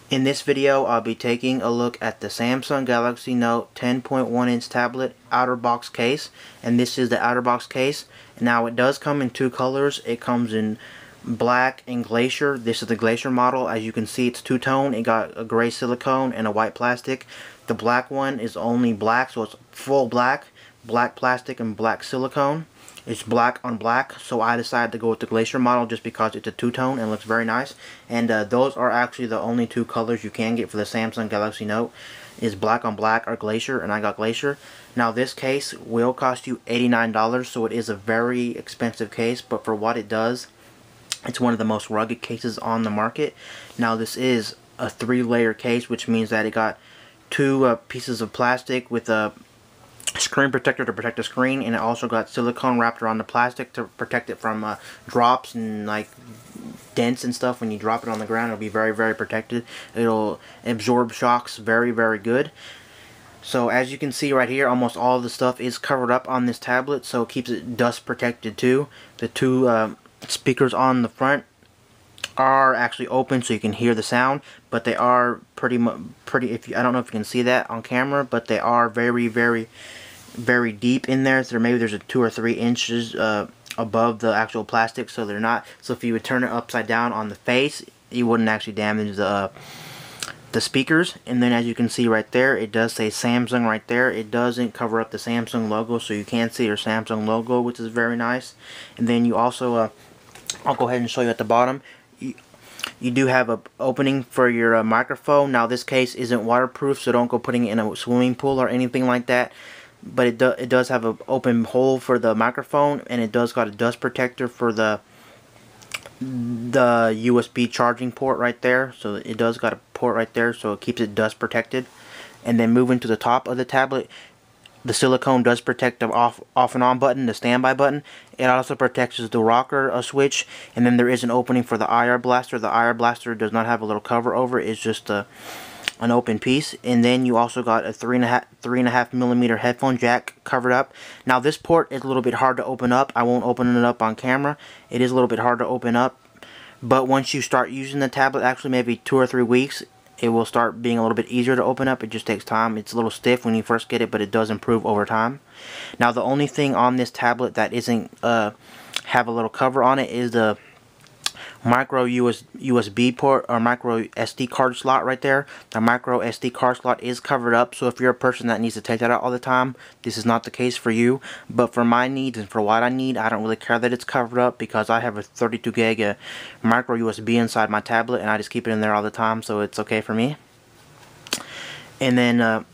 In this video, I'll be taking a look at the Samsung Galaxy Note 10.1-inch tablet outer box case, and this is the outer box case. Now, it does come in two colors. It comes in black and glacier. This is the glacier model. As you can see, it's two-tone. It got a gray silicone and a white plastic. The black one is only black, so it's full black, black plastic and black silicone. It's black on black, so I decided to go with the glacier model just because it's a two-tone and looks very nice. And those are actually the only two colors you can get for the Samsung Galaxy Note, is black on black or glacier, and I got glacier. Now this case will cost you $89, so it is a very expensive case, but for what it does, it's one of the most rugged cases on the market. Now this is a 3-layer case, which means that it got two pieces of plastic with a screen protector to protect the screen, and it also got silicone wrapped around the plastic to protect it from drops and like dents and stuff. When you drop it on the ground, it'll be very, very protected. It'll absorb shocks very, very good. So as you can see right here, almost all of the stuff is covered up on this tablet, so it keeps it dust protected too. The two speakers on the front are actually open so you can hear the sound, but they are pretty I don't know if you can see that on camera, but they are very, very, very deep in there. So maybe there's a 2 or 3 inches above the actual plastic, so they're not. So if you would turn it upside down on the face, you wouldn't actually damage the speakers. And then as you can see right there, it does say Samsung right there. It doesn't cover up the Samsung logo, so you can see your Samsung logo, which is very nice. And then you also I'll go ahead and show you at the bottom. You do have an opening for your microphone. Now this case isn't waterproof, so don't go putting it in a swimming pool or anything like that. But it does have an open hole for the microphone, and it does got a dust protector for the USB charging port right there. So it does got a port right there, so it keeps it dust protected. And then moving to the top of the tablet, the silicone does protect the off and on button, the standby button. It also protects the rocker switch, and then there is an opening for the IR blaster. The IR blaster does not have a little cover over it. It's just an open piece. And then you also got a 3.5 millimeter headphone jack covered up. Now this port is a little bit hard to open up. I won't open it up on camera. It is a little bit hard to open up, but once you start using the tablet, actually maybe 2 or 3 weeks, it will start being a little bit easier to open up. It just takes time. It's a little stiff when you first get it, but it does improve over time. Now the only thing on this tablet that isn't have a little cover on it is the micro USB port or micro SD card slot right there. The micro SD card slot is covered up, so if you're a person that needs to take that out all the time, this is not the case for you. But for my needs and for what I need, I don't really care that it's covered up, because I have a 32 gig micro USB inside my tablet, and I just keep it in there all the time, so it's okay for me. And then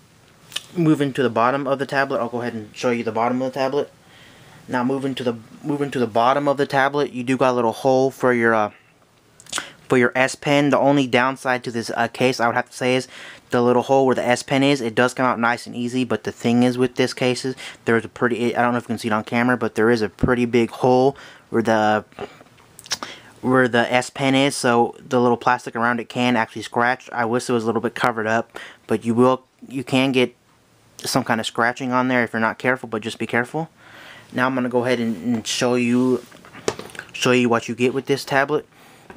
moving to the bottom of the tablet, I'll go ahead and show you the bottom of the tablet. Now moving to the bottom of the tablet, you do got a little hole for your S Pen. The only downside to this case, I would have to say, is the little hole where the S Pen is. It does come out nice and easy, but the thing is with this case is there's a pretty, I don't know if you can see it on camera, but there is a pretty big hole where the S Pen is, so the little plastic around it can actually scratch. I wish it was a little bit covered up, but you can get some kind of scratching on there if you're not careful, but just be careful. Now I'm going to go ahead and show you what you get with this tablet.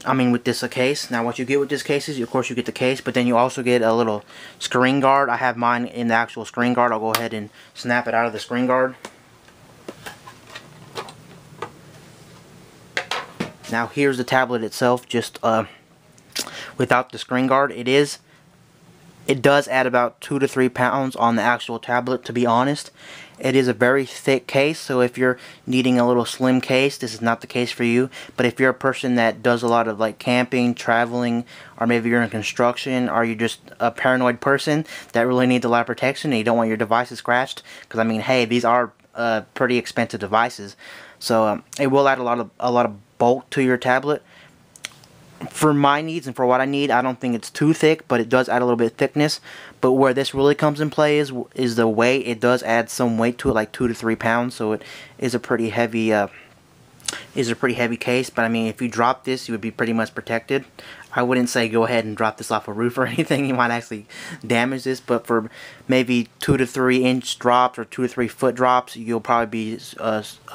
I mean with this case. Now what you get with this case is, of course, you get the case, but then you also get a little screen guard. I have mine in the actual screen guard. I'll go ahead and snap it out of the screen guard. Now here's the tablet itself, just without the screen guard. It does add about 2 to 3 pounds on the actual tablet, to be honest. It is a very thick case, so if you're needing a little slim case, this is not the case for you. But if you're a person that does a lot of like camping, traveling, or maybe you're in construction, or you're just a paranoid person that really needs a lot of protection and you don't want your devices scratched, because I mean, hey, these are pretty expensive devices, so it will add a lot of bulk to your tablet. For my needs and for what I need, I don't think it's too thick, but it does add a little bit of thickness. But where this really comes in play is the weight. It does add some weight to it, like 2 to 3 pounds. So it is a pretty heavy case. But I mean, if you drop this, you would be pretty much protected. I wouldn't say go ahead and drop this off a roof or anything. You might actually damage this. But for maybe 2 to 3 inch drops or 2 to 3 foot drops, you'll probably be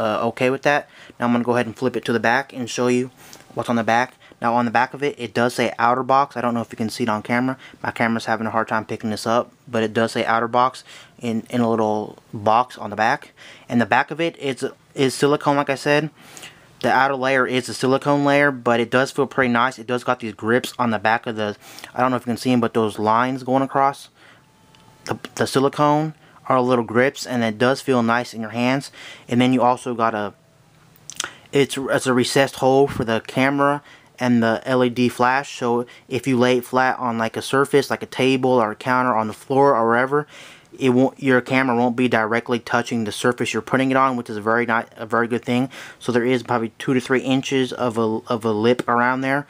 okay with that. Now I'm gonna go ahead and flip it to the back and show you what's on the back. Now on the back of it, it does say Otterbox. I don't know if you can see it on camera. My camera's having a hard time picking this up, but it does say Otterbox in a little box on the back. And the back of it is silicone, like I said. The outer layer is a silicone layer, but it does feel pretty nice. It does got these grips on the back of the, I don't know if you can see them, but those lines going across the silicone are little grips, and it does feel nice in your hands. And then you also got it's a recessed hole for the camera and the LED flash, so if you lay it flat on like a surface, like a table or a counter, on the floor or wherever, your camera won't be directly touching the surface you're putting it on, which is a very good thing. So there is probably 2 to 3 inches of a lip around there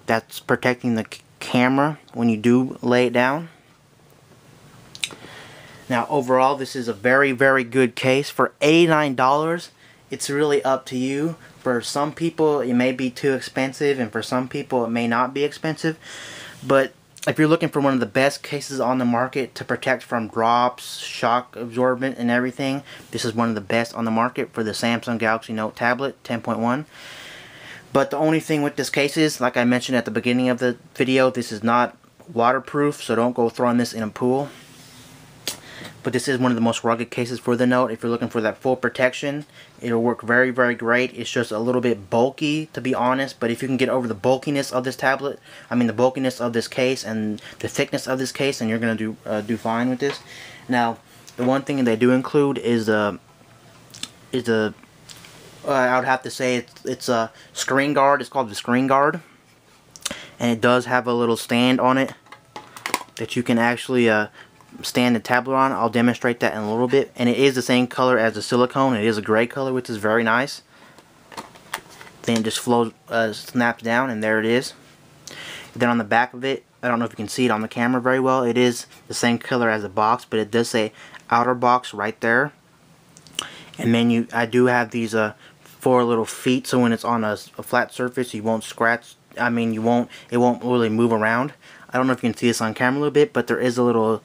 that's protecting the camera when you do lay it down. Now overall, this is a very good case for $89. It's really up to you. For some people it may be too expensive, and for some people it may not be expensive, but if you're looking for one of the best cases on the market to protect from drops, shock absorbent and everything, this is one of the best on the market for the Samsung Galaxy Note tablet 10.1. But the only thing with this case is, like I mentioned at the beginning of the video, this is not waterproof, so don't go throwing this in a pool. But this is one of the most rugged cases for the Note. If you're looking for that full protection, it'll work very great. It's just a little bit bulky, to be honest, but if you can get over the bulkiness of this tablet, I mean the bulkiness of this case and the thickness of this case, and you're going to do fine with this. Now, the one thing they do include is I would have to say it's a screen guard. It's called the screen guard, and it does have a little stand on it that you can actually stand the tablet on. I'll demonstrate that in a little bit. And it is the same color as the silicone. It is a gray color, which is very nice. Then it just snaps down, and there it is. Then on the back of it, I don't know if you can see it on the camera very well, it is the same color as the box, but it does say Otterbox right there. And then I do have these 4 little feet, so when it's on a flat surface, you won't scratch. I mean, it won't really move around. I don't know if you can see this on camera a little bit, but there is a little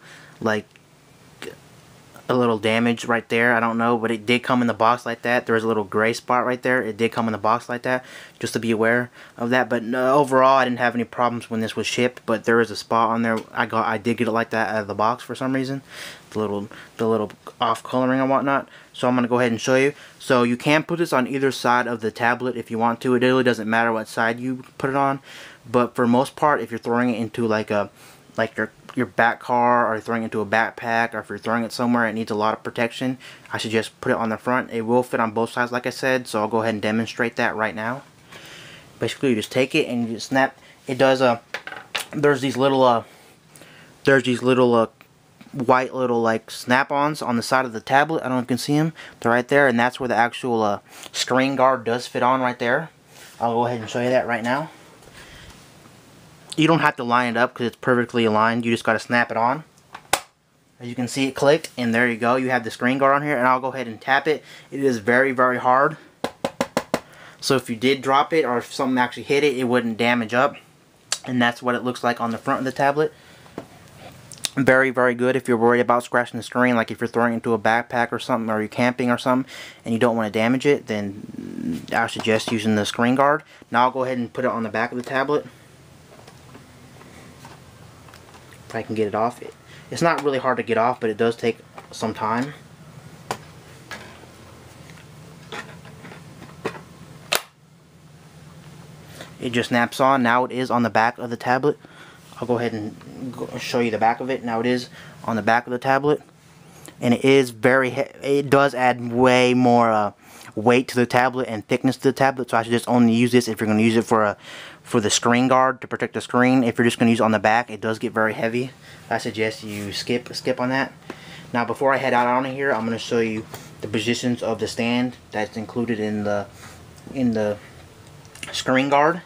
damage right there. I don't know, but it did come in the box like that. There was a little gray spot right there. It did come in the box like that, just to be aware of that. But overall, I didn't have any problems when this was shipped, but there is a spot on there. I did get it like that out of the box for some reason, the little off coloring and whatnot. So I'm going to go ahead and show you. So you can put this on either side of the tablet if you want to. It really doesn't matter what side you put it on, but for most part, if you're throwing it into like your back car, or throwing it into a backpack, or if you're throwing it somewhere it needs a lot of protection, I suggest put it on the front. It will fit on both sides, like I said, so I'll go ahead and demonstrate that right now. Basically, you just take it and you just snap. It does there's these little white little like snap-ons on the side of the tablet. I don't know if you can see them. They're right there, and that's where the actual screen guard does fit on right there. I'll go ahead and show you that right now. You don't have to line it up because it's perfectly aligned. You just got to snap it on. As you can see, it clicked, and there you go. You have the screen guard on here, and I'll go ahead and tap it. It is very hard. So if you did drop it, or if something actually hit it, it wouldn't damage up. And that's what it looks like on the front of the tablet. Very good if you're worried about scratching the screen, like if you're throwing it into a backpack or something, or you're camping or something, and you don't want to damage it, then I suggest using the screen guard. Now I'll go ahead and put it on the back of the tablet. If I can get it off. It's not really hard to get off, but it does take some time. It just snaps on. Now it is on the back of the tablet. I'll go ahead and show you the back of it. Now it is on the back of the tablet, and it is it does add way more weight to the tablet and thickness to the tablet. So I should just only use this if you're going to use it for the screen guard to protect the screen. If you're just going to use it on the back, it does get very heavy. I suggest you skip on that. Now before I head out on here, I'm going to show you the positions of the stand that's included in the screen guard.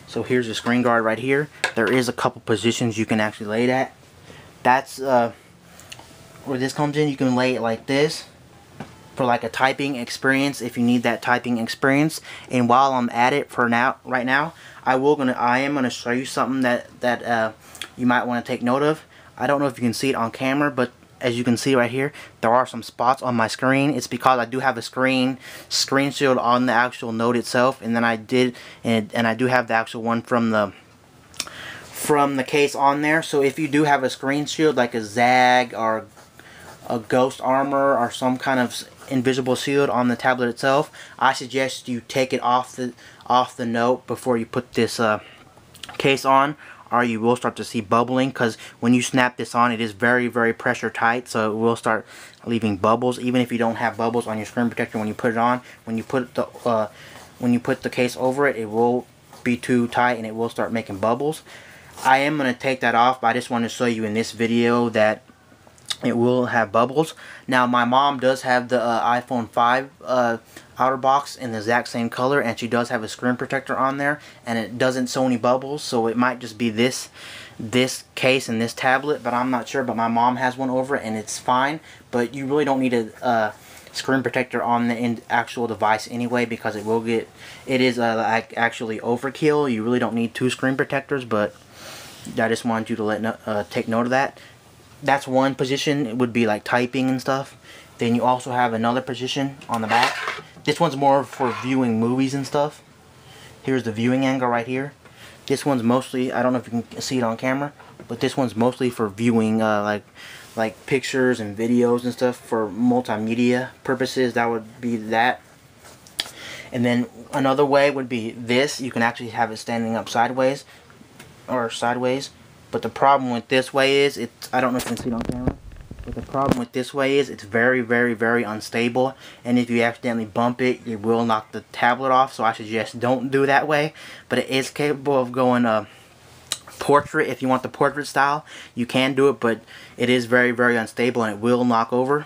So here's the screen guard right here. There is a couple positions you can actually lay it at. That's where this comes in. You can lay it like this for like a typing experience if you need that typing experience. And while I'm at it right now, I am gonna show you something that you might want to take note of. I don't know if you can see it on camera, but as you can see right here, there are some spots on my screen. It's because I do have a screen shield on the actual Note itself, and then I do have the actual one from the case on there. So if you do have a screen shield like a Zag or a Ghost Armor or some kind of invisible shield on the tablet itself, I suggest you take it off the Note before you put this case on, or you will start to see bubbling, because when you snap this on, it is very, very pressure tight, so it will start leaving bubbles. Even if you don't have bubbles on your screen protector when you put it on, when you put the case over it, it will be too tight and it will start making bubbles. I am going to take that off, but I just want to show you in this video that it will have bubbles. Now, my mom does have the iPhone 5 Otterbox in the exact same color, and she does have a screen protector on there, and it doesn't show any bubbles, so it might just be this case and this tablet, but I'm not sure. But my mom has one over it, and it's fine. But you really don't need a screen protector on the actual device anyway, because it is like actually overkill. You really don't need 2 screen protectors, but I just wanted you to take note of that. That's one position. It would be like typing and stuff. Then you also have another position on the back. This one's more for viewing movies and stuff. Here's the viewing angle right here. This one's mostly, I don't know if you can see it on camera, but this one's mostly for viewing like pictures and videos and stuff for multimedia purposes. That would be that. And then another way would be this. You can actually have it standing up sideways or sideways. But the problem with this way is, I don't know if you can see it on camera, but the problem with this way is it's very, very, very unstable. And if you accidentally bump it, it will knock the tablet off. So I suggest don't do that way. But it is capable of going portrait. If you want the portrait style, you can do it, but it is very, very unstable and it will knock over.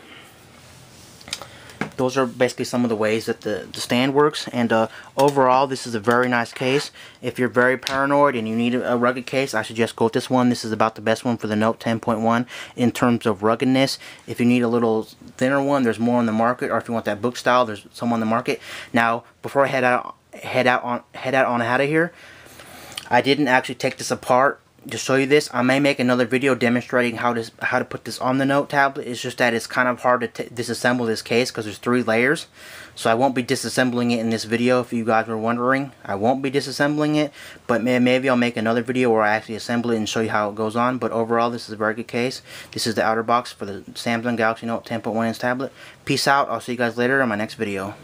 Those are basically some of the ways that the stand works. And overall, this is a very nice case. If you're very paranoid and you need a rugged case, I suggest go with this one. This is about the best one for the Note 10.1 in terms of ruggedness. If you need a little thinner one, there's more on the market. Or if you want that book style, there's some on the market. Now, before I head out of here, I didn't actually take this apart to show you this. I may make another video demonstrating how to put this on the Note tablet. It's just that it's kind of hard to disassemble this case because there's 3 layers. So I won't be disassembling it in this video, if you guys were wondering. I won't be disassembling it, but maybe I'll make another video where I actually assemble it and show you how it goes on. But overall, this is a very good case. This is the Otterbox for the Samsung Galaxy Note 10.1 inch tablet. Peace out. I'll see you guys later in my next video.